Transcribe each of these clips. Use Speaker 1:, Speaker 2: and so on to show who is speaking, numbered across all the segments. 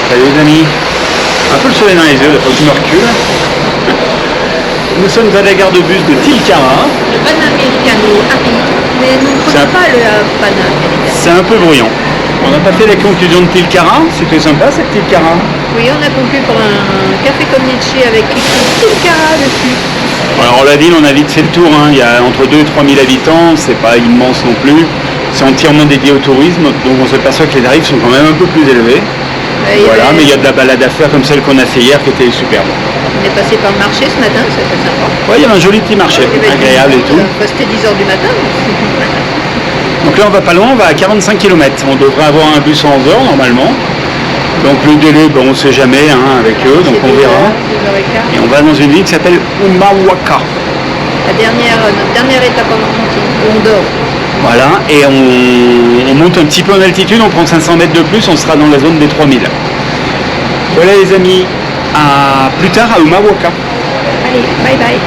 Speaker 1: Salut les amis. Un peu le soleil dans les yeux, il faut que je me recule. Nous sommes à la gare de bus de Tilcara.
Speaker 2: Le Panamericano arrive, mais nous ne prenons pas le Panamericano.
Speaker 1: C'est un peu bruyant. On n'a pas fait la conclusion de Tilcara. C'était sympa cette Tilcara.
Speaker 2: Oui, on a conclu pour un café comme Nietzsche avec écrit Tilcara dessus.
Speaker 1: Alors la ville, on a vite fait le tour. Il y a entre 2 et 3 000 habitants. C'est pas immense non plus. C'est entièrement dédié au tourisme. Donc on s'aperçoit que les tarifs sont quand même un peu plus élevés. Voilà, mais il y a de la balade à faire comme celle qu'on a fait hier qui était superbe.
Speaker 2: On est passé par le marché ce matin, c'était sympa.
Speaker 1: Oui, il y avait un joli petit marché, agréable et tout.
Speaker 2: C'était 10h du matin.
Speaker 1: Donc là on va pas loin, on va à 45 km. On devrait avoir un bus en 11 heures normalement. Donc le délai, bon, on ne sait jamais avec eux, donc on verra. Et on va dans une ville qui s'appelle Humahuaca.
Speaker 2: Notre dernière étape en Argentine, où on dort.
Speaker 1: Voilà, et on monte un petit peu en altitude, on prend 500 mètres de plus, on sera dans la zone des 3000. Voilà les amis, à plus tard à Humahuaca.
Speaker 2: Allez, bye bye.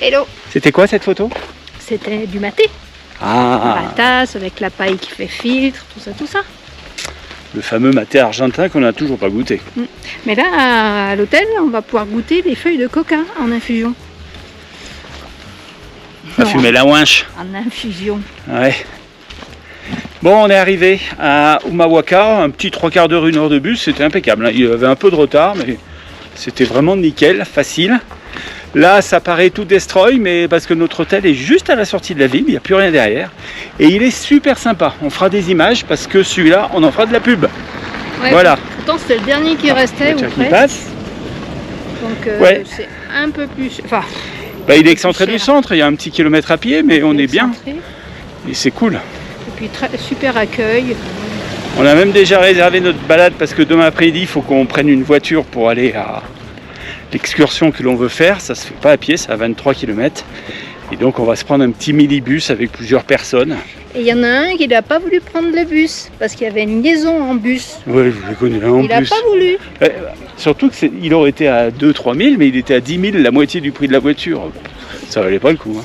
Speaker 2: Hello.
Speaker 1: C'était quoi cette photo?
Speaker 2: C'était du maté. La tasse avec la paille qui fait filtre, tout ça.
Speaker 1: Le fameux maté argentin qu'on n'a toujours pas goûté.
Speaker 2: Mais là, à l'hôtel, on va pouvoir goûter les feuilles de coca en infusion.
Speaker 1: On va fumer la ouinche.
Speaker 2: En infusion.
Speaker 1: Ouais. Bon, on est arrivé à Humahuaca, un petit 3/4 d'heure, 1 heure de bus, c'était impeccable. Il y avait un peu de retard, mais c'était vraiment nickel, facile. Là, ça paraît tout destroy, mais parce que notre hôtel est juste à la sortie de la ville, il n'y a plus rien derrière. Et il est super sympa. On fera des images parce que celui-là, on en fera de la pub.
Speaker 2: Ouais,
Speaker 1: voilà.
Speaker 2: Pourtant, c'était le dernier qui restait, ou presque.
Speaker 1: Passe.
Speaker 2: Donc,
Speaker 1: ouais.
Speaker 2: C'est un peu plus... Enfin,
Speaker 1: bah, il est excentré du centre, il y a un petit kilomètre à pied, mais on est bien. Et c'est cool.
Speaker 2: Et puis, super accueil.
Speaker 1: On a même déjà réservé notre balade parce que demain après-midi, il faut qu'on prenne une voiture pour aller à l'excursion que l'on veut faire. Ça se fait pas à pied, c'est à 23 km. Et donc on va se prendre un petit minibus avec plusieurs personnes.
Speaker 2: Et il y en a un qui n'a pas voulu prendre le bus parce qu'il y avait une liaison en bus.
Speaker 1: Oui, je l'ai connu en
Speaker 2: bus. Il n'a pas voulu.
Speaker 1: Surtout qu'il aurait été à 2-3 000, mais il était à 10 000, la moitié du prix de la voiture. Ça valait pas le coup.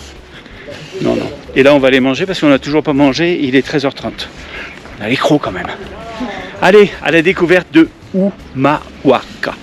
Speaker 1: Non, non. Et là on va aller manger parce qu'on n'a toujours pas mangé. Il est 13h30. On a les crocs quand même. Allez, à la découverte de Humahuaca.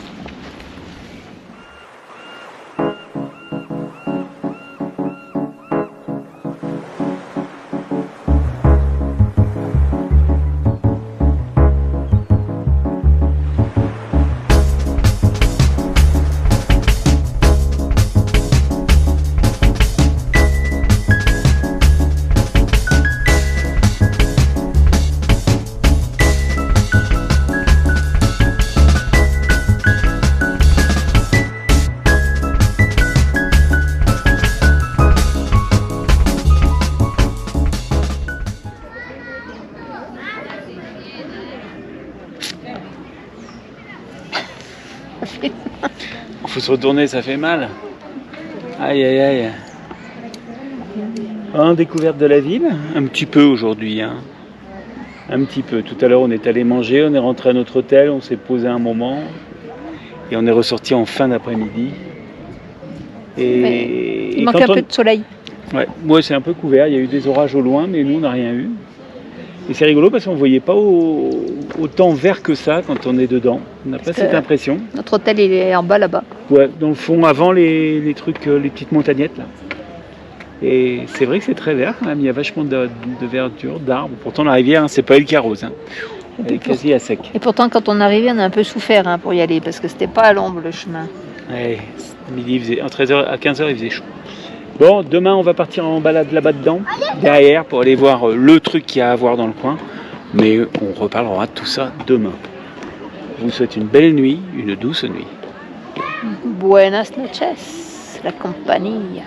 Speaker 1: Il faut se retourner, ça fait mal. Aïe aïe aïe. Découverte de la ville, un petit peu aujourd'hui. Un petit peu. Tout à l'heure on est allé manger, on est rentré à notre hôtel, on s'est posé un moment et on est ressorti en fin d'après-midi.
Speaker 2: Et il manque un peu de soleil.
Speaker 1: Ouais, c'est un peu couvert, il y a eu des orages au loin, mais nous on n'a rien eu. Et c'est rigolo parce qu'on ne voyait pas autant vert que ça quand on est dedans. On n'a pas cette impression.
Speaker 2: Notre hôtel il est en bas là-bas.
Speaker 1: Ouais, dans le fond, avant les trucs, les petites montagnettes là. Et c'est vrai que c'est très vert quand même, il y a vachement de verdure, d'arbres. Pourtant la rivière, c'est pas elle qui arrose. Elle est quasi à sec.
Speaker 2: Et pourtant quand on arrivait, on a un peu souffert pour y aller parce que c'était pas à l'ombre le chemin.
Speaker 1: Ouais, midi, en 13h à 15h il faisait chaud. Bon, demain on va partir en balade là-bas dedans, derrière, pour aller voir le truc qu'il y a à voir dans le coin. Mais on reparlera de tout ça demain. Je vous souhaite une belle nuit, une douce nuit.
Speaker 2: Buenas noches, la compagnie.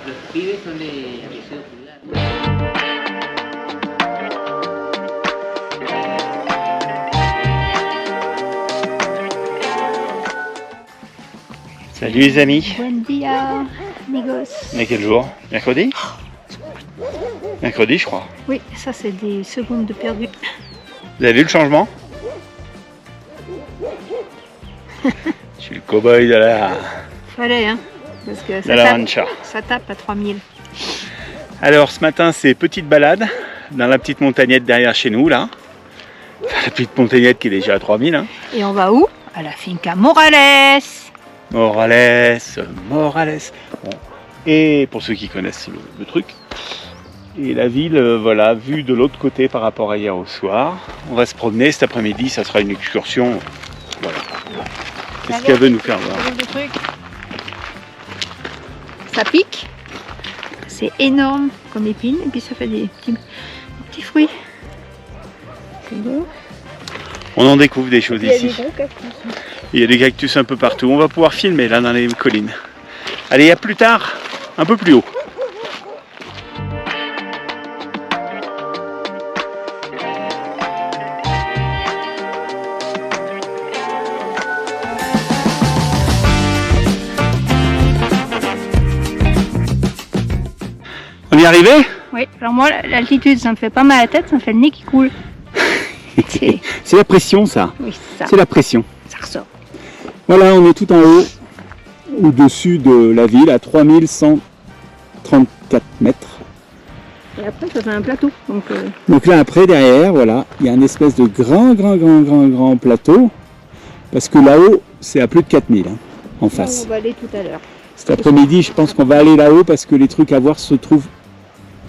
Speaker 3: Los pibes son de Liceo Jubilar.
Speaker 1: Salut les amis.
Speaker 2: Buen dia, amigos.
Speaker 1: On est quel jour? Mercredi? Mercredi, je crois.
Speaker 2: Oui, ça c'est des secondes de perdu.
Speaker 1: Vous avez vu le changement? Je suis le cow-boy de la
Speaker 2: Fallait, hein, parce que
Speaker 1: rancha.
Speaker 2: ça tape à 3000.
Speaker 1: Alors ce matin, c'est petite balade dans la petite montagnette derrière chez nous, là. Enfin, la petite montagnette qui est déjà à 3000. Hein.
Speaker 2: Et on va où? À la finca Morales.
Speaker 1: Morales. Bon. Et pour ceux qui connaissent le truc, et la ville, voilà, vue de l'autre côté par rapport à hier au soir. On va se promener cet après-midi, ça sera une excursion. Voilà. Qu'est-ce qu'elle veut nous faire voir?
Speaker 2: Ça pique. C'est énorme comme épine et puis ça fait des petits fruits. C'est beau.
Speaker 1: On en découvre des choses
Speaker 2: Il y a
Speaker 1: ici.
Speaker 2: des gros cactus.
Speaker 1: Il y a des cactus un peu partout. On va pouvoir filmer là dans les collines. Allez, à plus tard, un peu plus haut. On y est arrivé?
Speaker 2: Oui, alors moi l'altitude ça me fait pas mal à la tête, ça me fait le nez qui coule.
Speaker 1: C'est la pression ça.
Speaker 2: Oui, c'est ça.
Speaker 1: C'est la pression.
Speaker 2: Ça ressort.
Speaker 1: Voilà, on est tout en haut, au-dessus de la ville, à 3134 mètres.
Speaker 2: Et après ça fait un plateau.
Speaker 1: Donc là après, derrière, voilà, il y a un espèce de grand plateau. Parce que là-haut, c'est à plus de 4000 hein, en face.
Speaker 2: On va aller tout à l'heure.
Speaker 1: Cet après-midi, je pense qu'on va aller là-haut parce que les trucs à voir se trouvent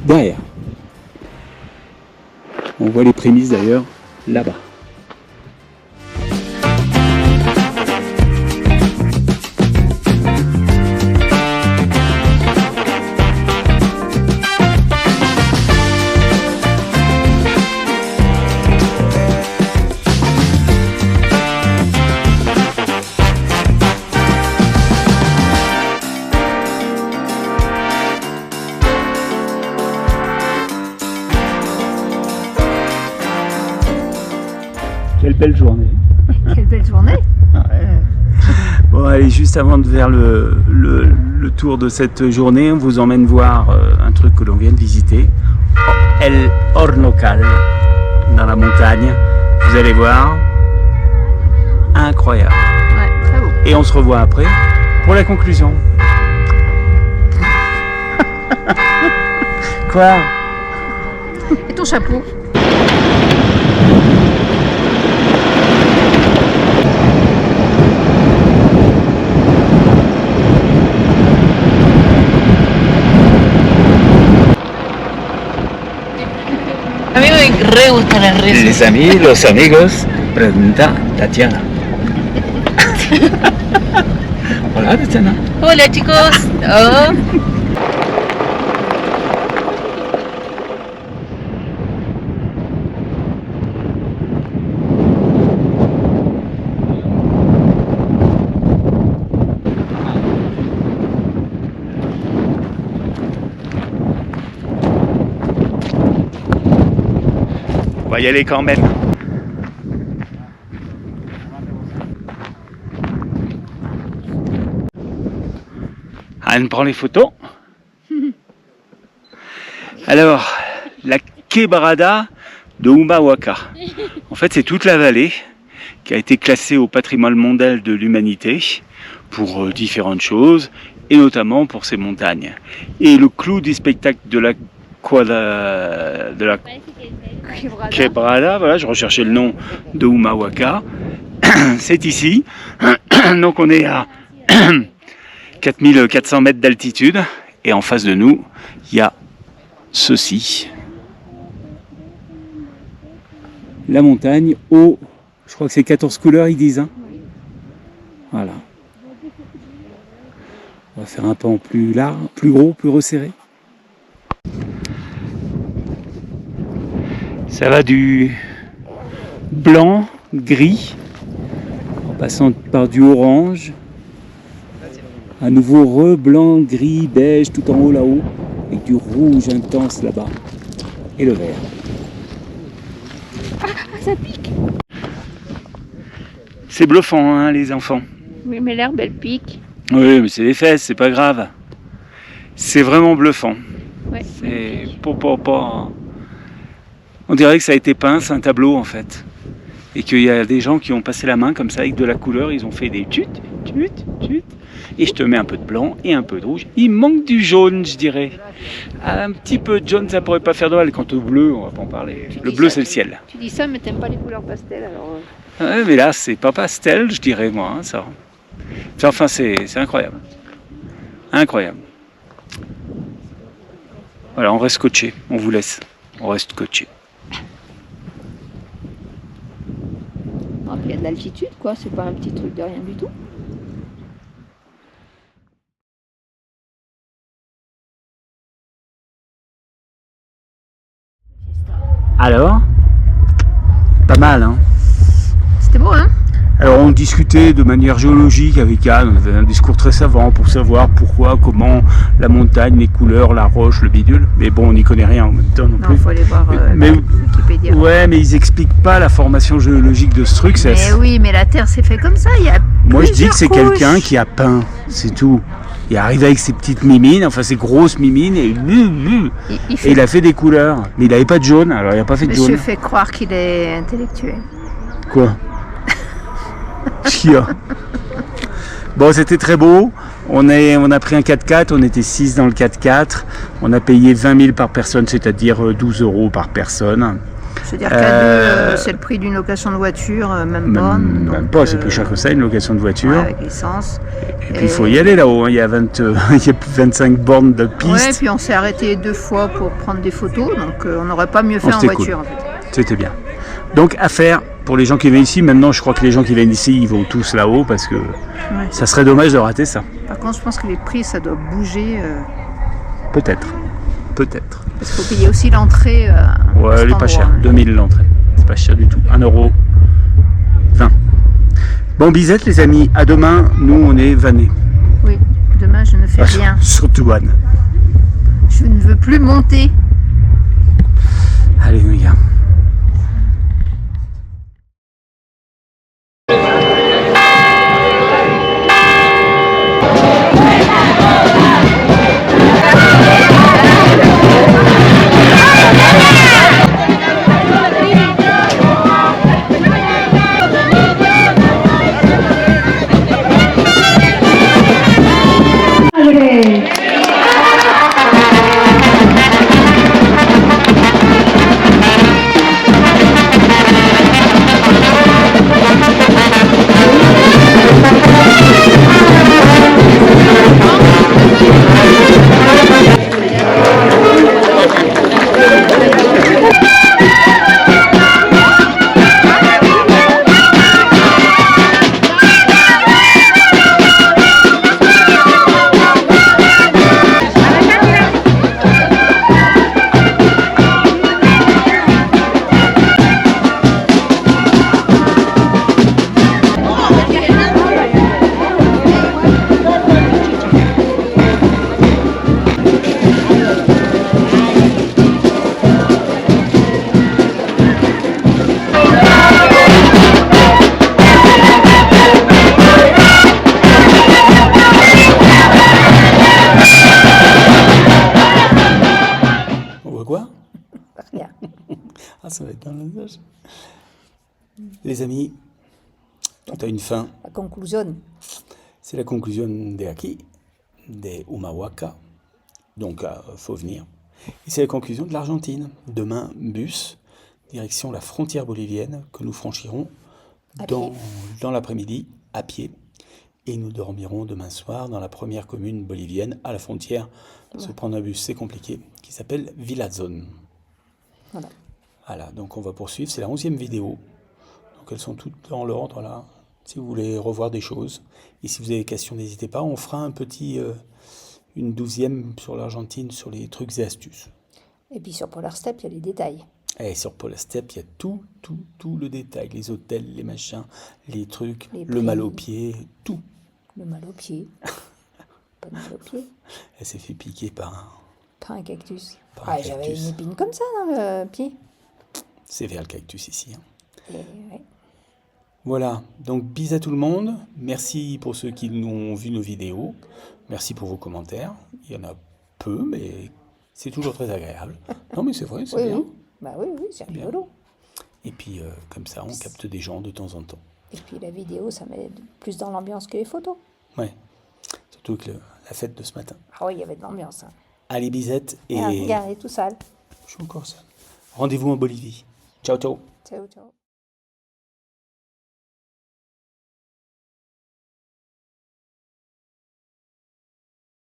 Speaker 1: derrière. On voit les prémices d'ailleurs là-bas. Quelle belle journée.
Speaker 2: Quelle belle journée.
Speaker 1: Bon, allez, juste avant de faire le tour de cette journée, on vous emmène voir un truc que l'on vient de visiter. El Hornocal, dans la montagne. Vous allez voir, incroyable.
Speaker 2: Ouais, très beau.
Speaker 1: Et on se revoit après pour la conclusion. Quoi?
Speaker 2: Et ton chapeau?
Speaker 3: A mí me re gustan las redes.
Speaker 1: Les amis, los amigos, presenta Tatiana. Hola Tatiana.
Speaker 3: Hola chicos. Oh.
Speaker 1: On va y aller quand même. Anne prend les photos. Alors, la quebrada de Humahuaca. En fait, c'est toute la vallée qui a été classée au patrimoine mondial de l'humanité pour différentes choses, et notamment pour ses montagnes. Et le clou du spectacle de la quebrada, voilà, je recherchais le nom de Humahuaca, c'est ici. Donc on est à 4400 mètres d'altitude, et en face de nous, il y a ceci. La montagne au, je crois que c'est 14 couleurs, ils disent. Hein, voilà. On va faire un pan plus large, plus gros, plus resserré. Ça va du blanc, gris, en passant par du orange, à nouveau blanc, gris, beige, tout en haut là-haut, avec du rouge intense là-bas, et le vert.
Speaker 2: Ah, ça pique.
Speaker 1: C'est bluffant, hein, les enfants.
Speaker 2: Oui, mais l'herbe, elle pique.
Speaker 1: Oui, mais c'est les fesses, c'est pas grave. C'est vraiment bluffant.
Speaker 2: Ouais.
Speaker 1: C'est pas. On dirait que ça a été peint, c'est un tableau en fait. Et qu'il y a des gens qui ont passé la main comme ça avec de la couleur, ils ont fait des tut, tut, tut. Et je te mets un peu de blanc et un peu de rouge. Il manque du jaune, je dirais. Un petit peu de jaune, ça pourrait pas faire de mal. Quant au bleu, on va pas en parler. Le bleu, c'est le ciel.
Speaker 2: Tu dis ça, mais t'aimes pas les couleurs pastel, alors...
Speaker 1: Ouais, mais là, c'est pas pastel, je dirais, moi, hein, ça. Enfin, c'est incroyable. Incroyable. Voilà, on reste coaché. On vous laisse. On reste coaché.
Speaker 2: Il y a de l'altitude, quoi. C'est pas un petit truc de rien du tout.
Speaker 1: Alors, pas mal, hein.
Speaker 2: C'était beau, hein?
Speaker 1: Alors on discutait de manière géologique avec Anne, on avait un discours très savant pour savoir pourquoi, comment, la montagne, les couleurs, la roche, le bidule. Mais bon, on n'y connaît rien en même temps non plus.
Speaker 2: Non, il faut aller voir
Speaker 1: mais,
Speaker 2: Wikipédia.
Speaker 1: Ouais, mais ils expliquent pas la formation géologique de ce truc.
Speaker 2: Mais oui, mais la Terre s'est fait comme ça, il y a
Speaker 1: Moi je dis que c'est
Speaker 2: plusieurs
Speaker 1: quelqu'un
Speaker 2: couches.
Speaker 1: qui a peint, c'est tout. Il est arrivé avec ses petites mimines, enfin ses grosses mimines, et il a fait des couleurs. Mais il n'avait pas de jaune, alors il n'a pas fait de
Speaker 2: Monsieur
Speaker 1: jaune.
Speaker 2: fait croire qu'il est intellectuel.
Speaker 1: Quoi? Chia. Bon, c'était très beau. On a pris un 4x4, on était 6 dans le 4x4. On a payé 20 000 par personne, c'est-à-dire 12 € par personne.
Speaker 2: C'est-à-dire qu'à deux, c'est le prix d'une location de voiture, même pas.
Speaker 1: Même pas, c'est plus cher que ça, une location de voiture.
Speaker 2: Ouais, avec l'essence.
Speaker 1: Et puis il faut y aller là-haut, hein. Il y a il y a plus de 25 bornes de piste.
Speaker 2: Ouais, puis on s'est arrêté 2 fois pour prendre des photos, donc on n'aurait pas mieux fait en
Speaker 1: c'était
Speaker 2: voiture
Speaker 1: cool.
Speaker 2: en fait.
Speaker 1: C'était bien. Donc à faire pour les gens qui viennent ici. Maintenant, je crois que les gens qui viennent ici, ils vont tous là-haut parce que ça serait dommage de rater ça.
Speaker 2: Par contre, je pense que les prix, ça doit bouger.
Speaker 1: Peut-être. Peut-être.
Speaker 2: Parce qu'il faut payer aussi l'entrée.
Speaker 1: Ouais, elle est pas chère. 2000 l'entrée. C'est pas cher du tout. 1,20 €. Bon, bisette les amis. À demain. Nous, on est vannés.
Speaker 2: Oui, demain, je ne fais rien.
Speaker 1: Surtout Anne.
Speaker 2: Je ne veux plus monter.
Speaker 1: Alléluia. Ah, ça va être dans le visage. Les amis, tout a une fin.
Speaker 2: La conclusion.
Speaker 1: C'est la conclusion de aquí, de Humahuaca. Donc, faut venir. Et c'est la conclusion de l'Argentine. Demain, bus, direction la frontière bolivienne, que nous franchirons dans l'après-midi, à pied. Et nous dormirons demain soir dans la première commune bolivienne, à la frontière. Se prendre un bus, c'est compliqué, qui s'appelle Villazón. Voilà, donc on va poursuivre. C'est la 11e vidéo. Donc elles sont toutes dans l'ordre, là. Si vous voulez revoir des choses. Et si vous avez des questions, n'hésitez pas. On fera un petit... une 12e sur l'Argentine, sur les trucs et astuces.
Speaker 2: Et puis sur Polar Step, il y a les détails.
Speaker 1: Et sur Polar Step, il y a tout le détail. Les hôtels, les machins, les trucs, le mal au pied, tout.
Speaker 2: Le mal au pied. Pas de mal au pied.
Speaker 1: Elle s'est fait piquer par
Speaker 2: un cactus.
Speaker 1: J'avais
Speaker 2: une épine comme ça dans le pied.
Speaker 1: C'est vers le cactus ici. Hein.
Speaker 2: Et, ouais.
Speaker 1: Voilà, donc bis à tout le monde. Merci pour ceux qui ont vu nos vidéos. Merci pour vos commentaires. Il y en a peu, mais c'est toujours très agréable. Non, mais c'est vrai, c'est
Speaker 2: Oui,
Speaker 1: bien.
Speaker 2: oui. Bah oui, oui, c'est
Speaker 1: Bien.
Speaker 2: rigolo.
Speaker 1: Et puis, comme ça, on capte des gens de temps en temps.
Speaker 2: Et puis la vidéo, ça met plus dans l'ambiance que les photos.
Speaker 1: Ouais, surtout que la fête de ce matin.
Speaker 2: Ah oui, il y avait de l'ambiance. Hein.
Speaker 1: Allez, bisette, et
Speaker 2: Regarde, il est tout sale.
Speaker 1: je suis encore seul. Rendez-vous en Bolivie. Ciao, ciao.
Speaker 2: Ciao, ciao.